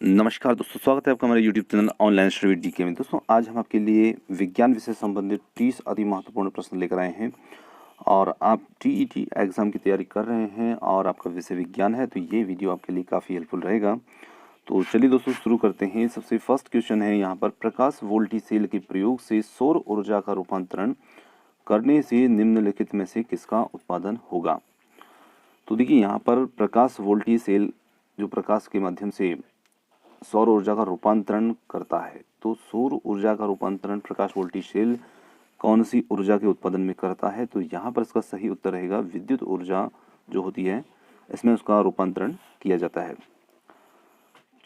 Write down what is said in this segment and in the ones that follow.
नमस्कार दोस्तों, स्वागत है आपका हमारे YouTube channel online study with GK में। दोस्तों, आज हम आपके लिए विज्ञान विषय संबंधित 30 अति महत्वपूर्ण प्रश्न लेकर आए हैं। और आप टीईटी एग्ज़ाम की तैयारी कर रहे हैं और आपका विषय विज्ञान है, तो ये वीडियो आपके लिए काफ़ी हेल्पफुल रहेगा। तो चलिए दोस्तों, शुरू करते हैं। सबसे फर्स्ट क्वेश्चन है यहाँ पर, प्रकाश वोल्टी सेल के प्रयोग से सौर ऊर्जा का रूपांतरण करने से निम्नलिखित में से किसका उत्पादन होगा। तो देखिए, यहाँ पर प्रकाश वोल्टी सेल जो प्रकाश के माध्यम से सौर ऊर्जा का रूपांतरण करता है, तो सौर ऊर्जा का रूपांतरण प्रकाश वोल्टी सेल कौन सी ऊर्जा के उत्पादन में करता है। तो यहाँ पर इसका सही उत्तर रहेगा विद्युत ऊर्जा जो होती है, इसमें उसका रूपांतरण किया जाता है।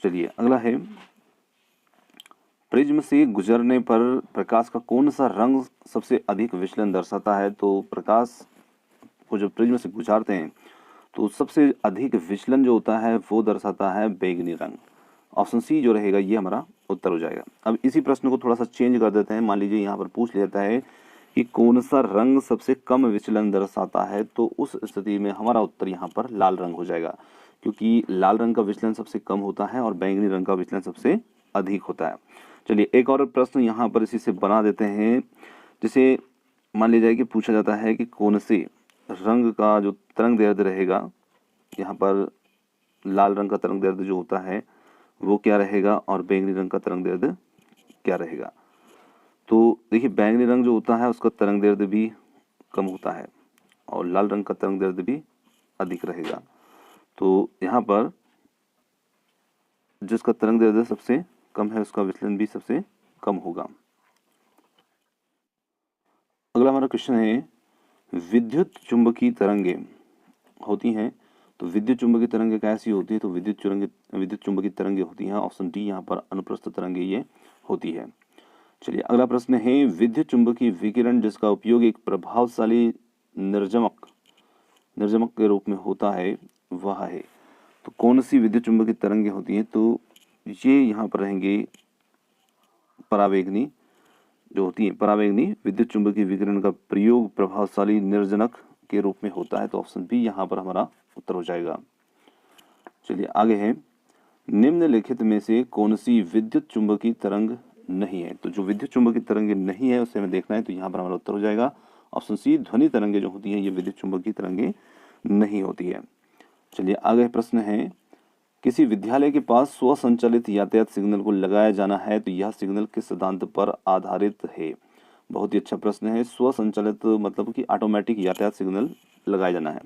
चलिए अगला है, प्रिज्म से गुजरने पर प्रकाश का कौन सा रंग सबसे अधिक विचलन दर्शाता है। तो प्रकाश को जब प्रिज्म से गुजारते हैं तो सबसे अधिक विचलन जो होता है वो दर्शाता है बैंगनी रंग। ऑप्शन सी जो रहेगा ये हमारा उत्तर हो जाएगा। अब इसी प्रश्न को थोड़ा सा चेंज कर देते हैं। मान लीजिए यहाँ पर पूछ लेता है कि कौन सा रंग सबसे कम विचलन दर्शाता है, तो उस स्थिति में हमारा उत्तर यहाँ पर लाल रंग हो जाएगा, क्योंकि लाल रंग का विचलन सबसे कम होता है और बैंगनी रंग का विचलन सबसे अधिक होता है। चलिए एक और प्रश्न यहाँ पर इसी से बना देते हैं। जैसे मान लीजिए कि पूछा जाता है कि कौन से रंग का जो तरंग दैर्ध्य रहेगा, यहाँ पर लाल रंग का तरंग दैर्ध्य जो होता है वो क्या रहेगा और बैंगनी रंग का तरंग दैर्ध्य क्या रहेगा। तो देखिए, बैंगनी रंग जो होता है उसका तरंग दैर्ध्य भी कम होता है और लाल रंग का तरंग दैर्ध्य भी अधिक रहेगा। तो यहाँ पर जिसका तरंग दैर्ध्य सबसे कम है उसका विचलन भी सबसे कम होगा। अगला हमारा क्वेश्चन है, विद्युत चुंबकीय तरंगे होती हैं, तो विद्युत चुंबकीय तरंगे कैसी होती है। तो विद्युत चुंबकीय तरंगे होती हैं, ऑप्शन डी यहाँ पर अनुप्रस्थ तरंगे ये होती है। चलिए अगला प्रश्न है, विद्युत चुंबकीय विकिरण जिसका उपयोग एक प्रभावशाली निर्जमक के रूप में होता है वह है। तो कौन सी विद्युत चुंबकीय तरंगे होती हैं। तो ये यहाँ पर रहेंगे परावैगनी जो होती है। परावैगनी विद्युत चुंबकीय विकिरण का प्रयोग प्रभावशाली निर्जनक के रूप में होता है, तो ऑप्शन बी यहाँ पर हमारा उत्तर हो जाएगा। चलिए आगे है, निम्नलिखित में से कौन सी विद्युत चुंबकीय तरंग नहीं है। तो जो विद्युत चुंबकीय तरंग नहीं है उसे हमें देखना है, तो यहाँ पर हमारा उत्तर हो जाएगा ऑप्शन सी, ध्वनि तरंगे जो होती हैं ये विद्युत चुंबकीय तरंगे नहीं होती है। चलिए आगे प्रश्न है, किसी विद्यालय के पास स्वसंचालित यातायात सिग्नल को लगाया जाना है, तो यह सिग्नल किस सिद्धांत पर आधारित है। बहुत ही अच्छा प्रश्न है। स्वसंचालित मतलब कि ऑटोमेटिक यातायात सिग्नल लगाया जाना है,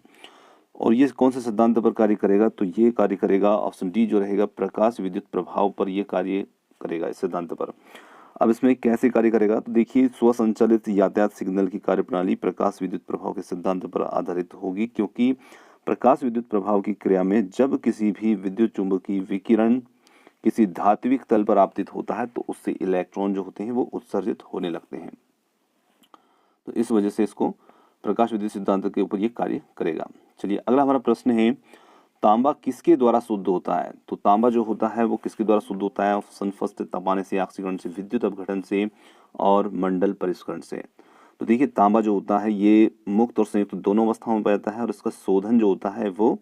और ये कौन से सिद्धांत पर कार्य करेगा। तो ये कार्य करेगा ऑप्शन डी जो रहेगा प्रकाश विद्युत प्रभाव पर ये कार्य करेगा, इस सिद्धांत पर। अब इसमें कैसे कार्य करेगा, तो देखिए, स्वसंचालित यातायात सिग्नल की कार्यप्रणाली प्रकाश विद्युत प्रभाव के सिद्धांत पर आधारित होगी, क्योंकि प्रकाश विद्युत प्रभाव की क्रिया में जब किसी भी विद्युत चुंबकीय विकिरण किसी धात्विक तल पर आपतित होता है तो उससे इलेक्ट्रॉन जो होते हैं वो उत्सर्जित होने लगते हैं। तो इस वजह से इसको प्रकाश विद्युत सिद्धांत के ऊपर ये कार्य करेगा। चलिए अगला हमारा प्रश्न है, तांबा किसके द्वारा शुद्ध होता है। तो तांबा जो होता है वो किसके द्वारा शुद्ध होता है। ऑप्शन फर्स्ट, तपाने से, ऑक्सीकरण से, विद्युत अपघटन से और मंडल परिष्करण से। तो देखिए, तांबा जो होता है ये मुक्त और संयुक्त दोनों अवस्थाओं में पाया जाता है, और इसका शोधन जो होता है वो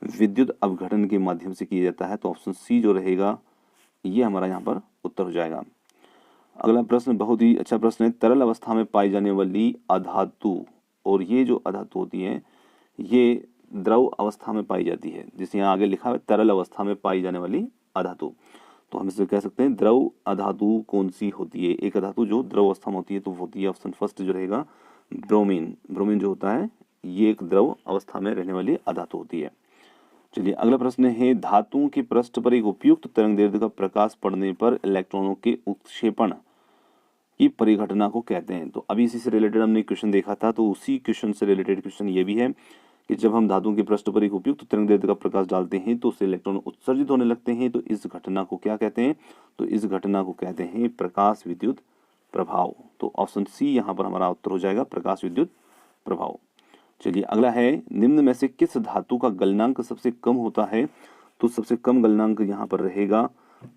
विद्युत अपघटन के माध्यम से किया जाता है। तो ऑप्शन सी जो रहेगा ये हमारा यहाँ पर उत्तर हो जाएगा। अगला प्रश्न बहुत ही अच्छा प्रश्न है, तरल अवस्था में पाई जाने वाली अधातु, और ये जो अधातु होती है ये द्रव अवस्था में पाई जाती है, जिसे यहाँ आगे लिखा है तरल अवस्था में पाई जाने वाली अधातु। तो हम इसे कह सकते हैं द्रव अधातु कौन सी होती है। एक अधातु जो द्रव अवस्था में होती है तो वो होती है ऑप्शन फर्स्ट जो रहेगा ब्रोमीन। ब्रोमीन जो होता है ये एक द्रव अवस्था में रहने वाली अधातु होती है। चलिए अगला प्रश्न है, धातुओं के पृष्ठ पर एक उपयुक्त तरंगदैर्ध्य का प्रकाश पड़ने पर इलेक्ट्रॉनों के उत्क्षेपण की परिघटना को कहते हैं। तो अभी इसी से रिलेटेड हमने क्वेश्चन देखा था, तो उसी क्वेश्चन से रिलेटेड क्वेश्चन ये भी है कि जब हम धातुओं के पृष्ठ पर एक उपयुक्त तरंगदैर्ध्य का प्रकाश डालते हैं तो उससे इलेक्ट्रॉन उत्सर्जित होने लगते हैं। तो इस घटना को क्या कहते हैं। तो इस घटना को कहते हैं प्रकाश विद्युत प्रभाव। तो ऑप्शन सी यहाँ पर हमारा उत्तर हो जाएगा प्रकाश विद्युत प्रभाव। चलिए अगला है, निम्न में से किस धातु का गलनांक सबसे कम होता है। तो सबसे कम गलनांक यहाँ पर रहेगा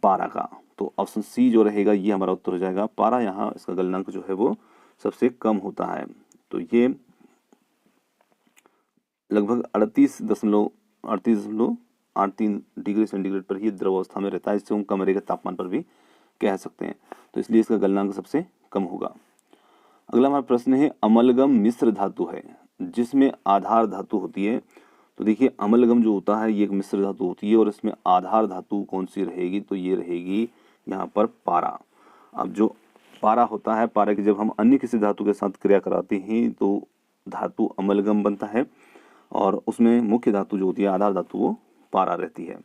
पारा का। तो ऑप्शन सी जो रहेगा ये हमारा उत्तर हो जाएगा पारा। यहाँ इसका गलनांक जो है वो सबसे कम होता है। तो ये लगभग 38.8 8-3 डिग्री सेंटीग्रेड पर ही द्रव अवस्था में रहता है, इससे हम कमरे के तापमान पर भी कह सकते हैं, तो इसलिए इसका गलनांक सबसे कम होगा। अगला हमारा प्रश्न है, अमलगम मिश्र धातु है जिसमें आधार धातु होती है। तो देखिए अमलगम जो होता है ये एक मिश्र धातु होती है और इसमें आधार धातु कौन सी रहेगी, तो ये रहेगी यहाँ पर पारा। अब जो पारा होता है, पारा की जब हम अन्य किसी धातु के साथ क्रिया कराते हैं तो धातु अमलगम बनता है और उसमें मुख्य धातु जो होती है आधार धातु वो पारा रहती है।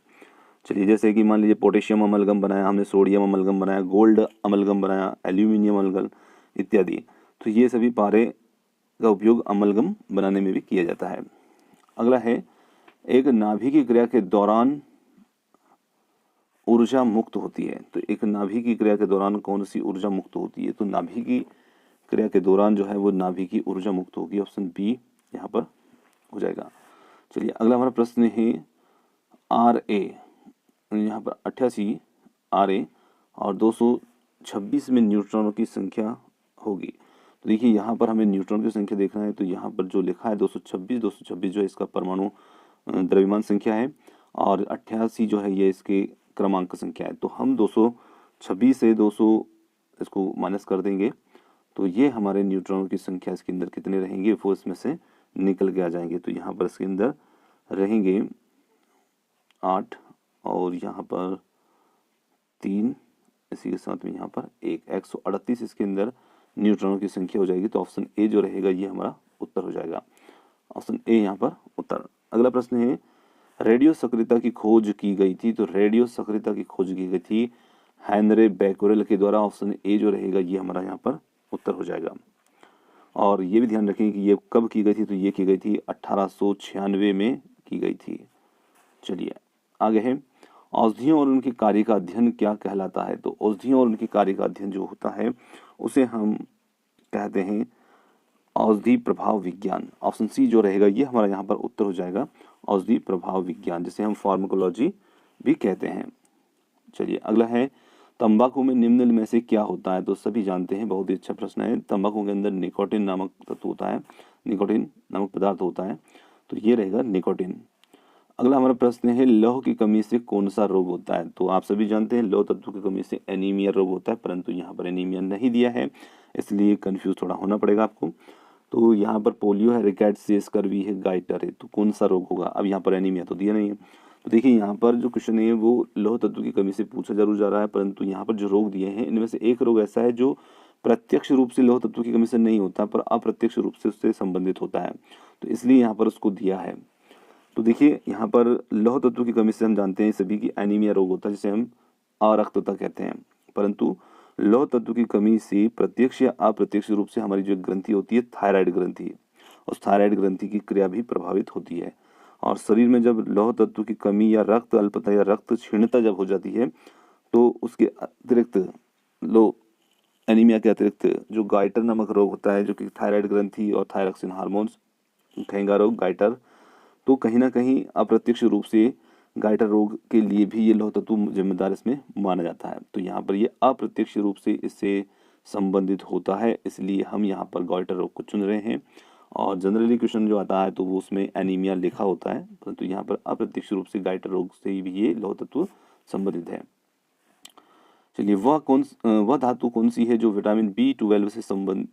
चलिए जैसे कि मान लीजिए पोटेशियम अमलगम बनाया हमने, सोडियम अमलगम बनाया, गोल्ड अमलगम बनाया, एल्यूमिनियम अमलगम इत्यादि, तो ये सभी पारे का उपयोग अमलगम बनाने में भी किया जाता है। अगला है, एक नाभिक की क्रिया के दौरान ऊर्जा मुक्त होती है। तो एक नाभिक की क्रिया के दौरान कौन सी ऊर्जा मुक्त होती है, तो नाभिक की क्रिया के दौरान जो है वो नाभिक की ऊर्जा मुक्त होगी, ऑप्शन बी यहाँ पर हो जाएगा। चलिए अगला हमारा प्रश्न है, आर ए, यहाँ पर 88 आर ए और 226 में न्यूट्रॉनों की संख्या होगी। तो देखिए यहाँ पर हमें न्यूट्रॉन की संख्या देखना है, तो यहाँ पर जो लिखा है 226 जो है इसका परमाणु द्रव्यमान संख्या है और 88 जो है ये इसके क्रमांक संख्या है। तो हम 226 से 200 इसको माइनस कर देंगे तो ये हमारे न्यूट्रॉनों की संख्या इसके अंदर कितने रहेंगे वो इसमें से निकल के आ जाएंगे। तो यहाँ पर इसके अंदर रहेंगे 8 और यहाँ पर 3, इसी के साथ में यहाँ पर 138 इसके अंदर न्यूट्रॉनों की संख्या हो जाएगी। तो ऑप्शन ए जो रहेगा ये हमारा उत्तर हो जाएगा, ऑप्शन ए यहाँ पर उत्तर। अगला प्रश्न है, रेडियो सक्रियता की खोज की गई थी। तो रेडियो सक्रियता की खोज की गई थी हेनरी बैक्यूरेल के द्वारा, ऑप्शन ए जो रहेगा ये हमारा यहाँ पर उत्तर हो जाएगा। और ये भी ध्यान रखें कि ये कब की गई थी, तो ये की गई थी 1896 में की गई थी। चलिए आगे है, औषधियों और उनके कार्य का अध्ययन क्या कहलाता है। तो औषधियों और उनके कार्य का अध्ययन जो होता है उसे हम कहते हैं औषधि प्रभाव विज्ञान, ऑप्शन सी जो रहेगा ये हमारा यहाँ पर उत्तर हो जाएगा, औषधि प्रभाव विज्ञान, जिसे हम फार्माकोलॉजी भी कहते हैं। चलिए अगला है, तंबाकू में निम्न में से क्या होता है। तो सभी जानते हैं, बहुत ही अच्छा प्रश्न है। तंबाकू के अंदर निकोटिन नामक तत्व होता है, निकोटिन नामक पदार्थ होता है, तो ये रहेगा निकोटिन। अगला हमारा प्रश्न है, लौह की कमी से कौन सा रोग होता है। तो आप सभी जानते हैं लौह तत्व की कमी से एनीमिया रोग होता है, परंतु यहाँ पर एनीमिया नहीं दिया है इसलिए कंफ्यूज थोड़ा होना पड़ेगा आपको। तो यहाँ पर पोलियो है, रिकेट्स, स्कर्वी है, गाइटर है, तो कौन सा रोग होगा। अब यहाँ पर एनीमिया तो दिया नहीं है, तो देखिए यहाँ पर जो क्वेश्चन है वो लौह तत्व की कमी से पूछा जरूर जा रहा है, परंतु यहाँ पर जो रोग दिए हैं इनमें से एक रोग ऐसा है जो प्रत्यक्ष रूप से लौह तत्व की कमी से नहीं होता पर अप्रत्यक्ष रूप से उससे संबंधित होता है, तो इसलिए यहाँ पर उसको दिया है। तो देखिए यहाँ पर लौह तत्व की कमी से हम जानते हैं सभी की एनीमिया रोग होता है जिसे हम अरक्तता कहते हैं, परंतु लौह तत्व की कमी से प्रत्यक्ष या अप्रत्यक्ष रूप से हमारी जो ग्रंथि होती है थायराइड ग्रंथि, उस थायराइड ग्रंथि की क्रिया भी प्रभावित होती है। और शरीर में जब लौह तत्व की कमी या रक्त अल्पता या रक्त क्षीणता जब हो जाती है तो उसके अतिरिक्त एनीमिया के अतिरिक्त जो गाइटर नामक रोग होता है जो कि थायराइड ग्रंथि और थायरॉक्सिन हार्मोन्स घेंगा रोग गाइटर, तो कहीं ना कहीं अप्रत्यक्ष रूप से गाइटर रोग के लिए भी ये लौह तत्व जिम्मेदार इसमें माना जाता है। तो यहाँ पर ये अप्रत्यक्ष रूप से इससे संबंधित होता है, इसलिए हम यहाँ पर गाइटर रोग को चुन रहे हैं। और जनरली क्वेश्चन जो आता है तो वो उसमें एनीमिया लिखा होता है, परंतु यहाँ पर अप्रत्यक्ष रूप से गाइटर रोग से भी ये लौह तत्व संबंधित है। चलिए वह धातु कौन सी है जो विटामिन B12 से संबंध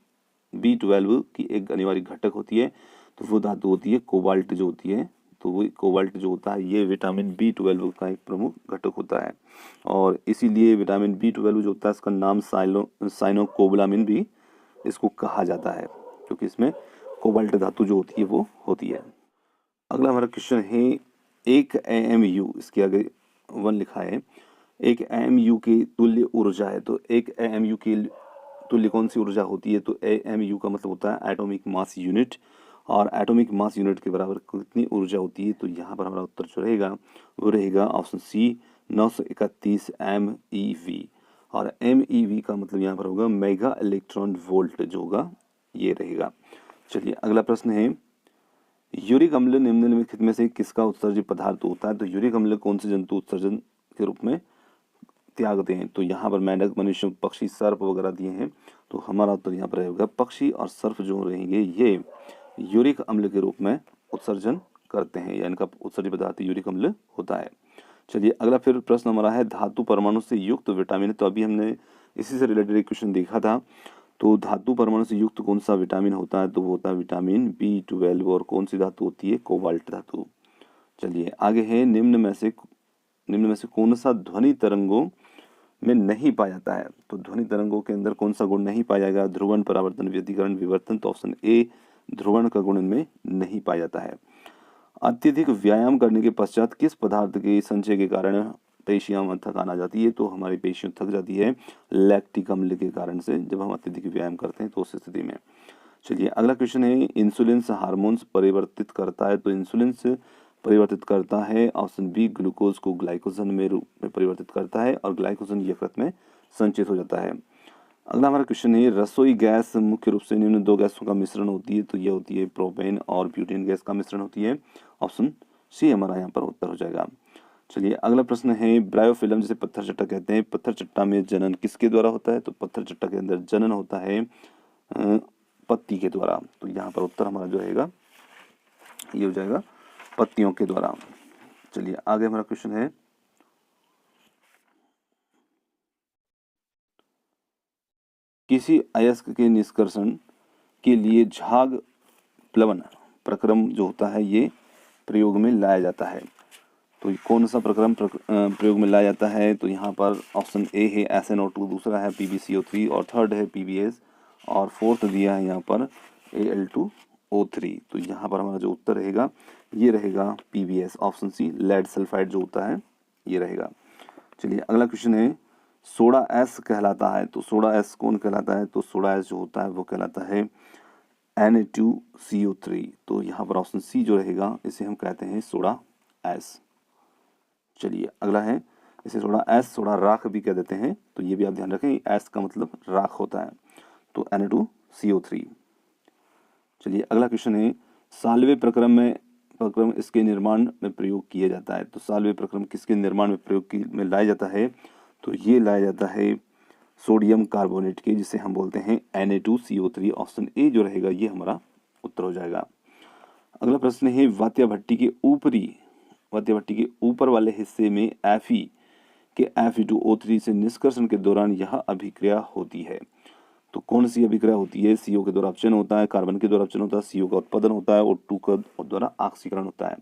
B12 की एक अनिवार्य घटक होती है। तो वो धातु होती है कोबाल्ट जो होती है, तो वो कोबाल्ट जो होता है ये विटामिन B12 का एक प्रमुख घटक होता है और इसीलिए विटामिन B12 जो होता है इसका नाम साइनोकोबालामिन भी इसको कहा जाता है क्योंकि इसमें कोबाल्ट धातु जो होती है वो होती है। अगला हमारा क्वेश्चन है, एक AMU, इसके आगे 1 लिखा है, एक AMU की तुल्य ऊर्जा है। तो एक AMU की तुल्य कौन सी ऊर्जा होती है, तो AMU का मतलब होता है एटॉमिक मास यूनिट, और एटॉमिक मास यूनिट के बराबर कितनी ऊर्जा होती है। तो यहाँ पर हमारा उत्तर जो रहेगा वो रहेगा ऑप्शन सी 931 MeV, और MeV का मतलब यहाँ पर होगा मेगा इलेक्ट्रॉन वोल्ट जो होगा ये रहेगा। चलिए अगला प्रश्न है, यूरिक अम्ल निम्नलिखित में से किसका उत्सर्जित पदार्थ होता है। तो यूरिक अम्ल कौन से जंतु उत्सर्जन के रूप में त्यागते हैं। तो यहाँ पर मेंढक, मनुष्य, पक्षी, सर्प वगैरह दिए हैं, तो हमारा उत्तर यहाँ पर रहेगा पक्षी और सर्प जो रहेंगे ये यूरिक अम्ल के रूप में उत्सर्जन करते हैं या इनका उत्सर्जित पदार्थ यूरिक अम्ल होता है। चलिए अगला फिर प्रश्न हमारा है धातु परमाणु से युक्त विटामिन। तो अभी हमने इसी से रिलेटेड एक क्वेश्चन देखा था। तो धातु परमाणु से युक्त कौन सा विटामिन होता है, तो वो होता है विटामिन B12। और कौन सी धातु होती है, कोबाल्ट धातु। चलिए आगे है निम्न में से कौन सा ध्वनि तरंगों में नहीं पाया जाता है। तो ध्वनि तरंगों के अंदर कौन सा गुण नहीं पाया जाएगा, ध्रुवण, परावर्तन, व्यतिकरण, विवर्तन। तो ऑप्शन ए ध्रुवण का गुण इनमें नहीं पाया जाता है। अत्यधिक व्यायाम करने के पश्चात किस पदार्थ के संचय के कारण पेशियां थकान आ जाती है, तो हमारी पेशियां थक जाती है लैक्टिक अम्ल के कारण से, जब हम अत्यधिक व्यायाम करते हैं तो उस स्थिति में। चलिए अगला क्वेश्चन है इंसुलिन हार्मोन्स परिवर्तित करता है। तो इंसुलिन परिवर्तित करता है ऑप्शन बी ग्लूकोज को ग्लाइकोजन में रूप में परिवर्तित करता है और ग्लाइकोजन यकृत में संचित हो जाता है। अगला हमारा क्वेश्चन है रसोई गैस मुख्य रूप से निम्न दो गैसों का मिश्रण होती है। तो यह होती है प्रोपेन और ब्यूटेन गैस का मिश्रण होती है। ऑप्शन सी हमारा यहाँ पर उत्तर हो जाएगा। चलिए अगला प्रश्न है ब्रायोफिल्म जिसे पत्थर चट्टा कहते हैं, पत्थर चट्टा में जनन किसके द्वारा होता है। तो पत्थर चट्टा के अंदर जनन होता है पत्ती के द्वारा। तो यहाँ पर उत्तर हमारा जो रहेगा ये हो जाएगा पत्तियों के द्वारा। चलिए आगे हमारा क्वेश्चन है किसी अयस्क के निष्कर्षण के लिए झाग प्लवन प्रक्रम जो होता है ये प्रयोग में लाया जाता है। तो कौन सा प्रक्रम प्रयोग में लाया जाता है, तो यहाँ पर ऑप्शन ए है SnO2, दूसरा है PbCO3 और थर्ड है PbS और फोर्थ दिया है यहाँ पर Al2O3। तो यहाँ पर हमारा जो उत्तर रहेगा ये रहेगा PbS, option C lead sulphide जो होता है ये रहेगा। चलिए अगला क्वेश्चन है सोडा एस कहलाता है। तो सोडा एस कौन कहलाता है, तो सोडा एस जो होता है वो कहलाता है Na2CO3। तो यहाँ पर ऑप्शन सी जो रहेगा इसे हम कहते हैं सोडा एस। चलिए अगला है इसे सोडा एस सोडा राख भी कह देते हैं। तो ये भी आप ध्यान रखें एस का मतलब राख होता है, तो Na2CO3। चलिए अगला क्वेश्चन है साल्वे प्रक्रम इसके निर्माण में प्रयोग किया जाता है। तो साल्वे प्रक्रम किसके निर्माण में में लाया जाता है, तो ये लाया जाता है सोडियम कार्बोनेट के, जिसे हम बोलते हैं Na2CO3। ऑप्शन ए जो रहेगा ये हमारा उत्तर हो जाएगा। अगला प्रश्न है वात्या भट्टी के ऊपर वाले हिस्से में Fe के Fe2O3 से निष्कर्षण के दौरान यह अभिक्रिया होती है। तो कौन सी अभिक्रिया होती है, CO के द्वारा अपचयन होता है, कार्बन के द्वारा अपचयन होता है, CO का उत्पादन होता है और O2 का द्वारा ऑक्सीकरण होता है।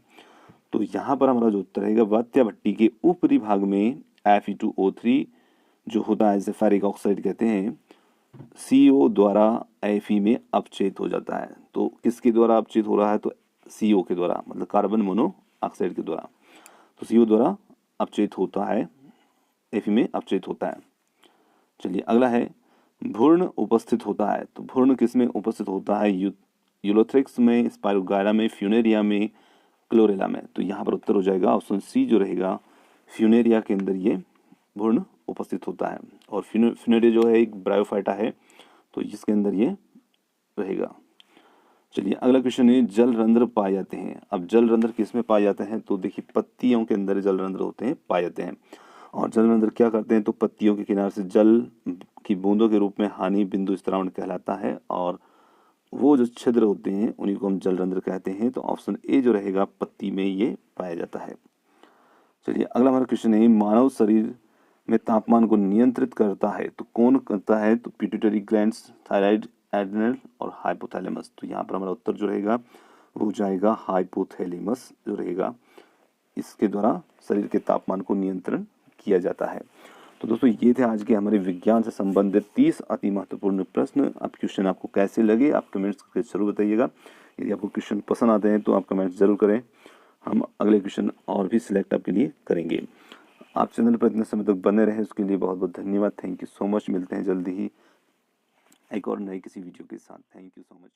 तो यहाँ पर हमारा जो उत्तर रहेगा वात्या भट्टी के ऊपरी भाग में Fe2O3 जो होता है जिसे फेरिक ऑक्साइड कहते हैं, CO द्वारा Fe में अपचयित हो जाता है। तो किसके द्वारा अपचयित हो रहा है, तो CO के द्वारा, मतलब कार्बन मोनोऑक्साइड के द्वारा। तो CO द्वारा अपचयित होता है, Fe में अपचयित होता है। चलिए अगला है भ्रूण उपस्थित होता है। तो भ्रूण किसमें उपस्थित होता है, यूलोथ्रिक्स में, स्पाइरोगायरा में, फ्यूनेरिया में, क्लोरेला में। तो यहाँ पर उत्तर हो जाएगा ऑप्शन सी जो रहेगा फ्यूनेरिया के अंदर ये भ्रूण उपस्थित होता है। और फ्यूनेरिया जो है एक ब्रायोफाइटा है, तो जिसके अंदर ये रहेगा। चलिए अगला क्वेश्चन है जल रंध्र पाए जाते हैं। अब जल रंध्र किस में पाए जाते हैं, तो देखिए पत्तियों के अंदर जल रंध्र होते हैं, पाए जाते हैं। और जल रंध्र क्या करते हैं, तो पत्तियों के किनारे से जल की बूंदों के रूप में हानि बिंदु स्त्रावण कहलाता है और वो जो छिद्र होते हैं उन्हीं को हम जल रंध्र कहते हैं। तो ऑप्शन ए जो रहेगा पत्ती में ये पाया जाता है। चलिए अगला हमारा क्वेश्चन है मानव शरीर में तापमान को नियंत्रित करता है। तो कौन करता है, तो पिट्यूटरी ग्लैंड्स, थायराइड, एड्रिनल और हाइपोथैलेमस। तो यहाँ पर हमारा उत्तर जो रहेगा वो जाएगा हाइपोथैलेमस जो रहेगा, इसके द्वारा शरीर के तापमान को नियंत्रण किया जाता है। तो दोस्तों ये थे आज के हमारे विज्ञान से संबंधित 30 अति महत्वपूर्ण प्रश्न। अब क्वेश्चन आपको कैसे लगे आप कमेंट्स करके जरूर बताइएगा। यदि आपको क्वेश्चन पसंद आते हैं तो आप कमेंट्स जरूर करें, हम अगले क्वेश्चन और भी सिलेक्ट आपके लिए करेंगे। आप चैनल पर इतने समय तक बने रहें उसके लिए बहुत बहुत धन्यवाद। Thank you so much. मिलते हैं जल्दी ही एक और नई किसी वीडियो के साथ। Thank you so much.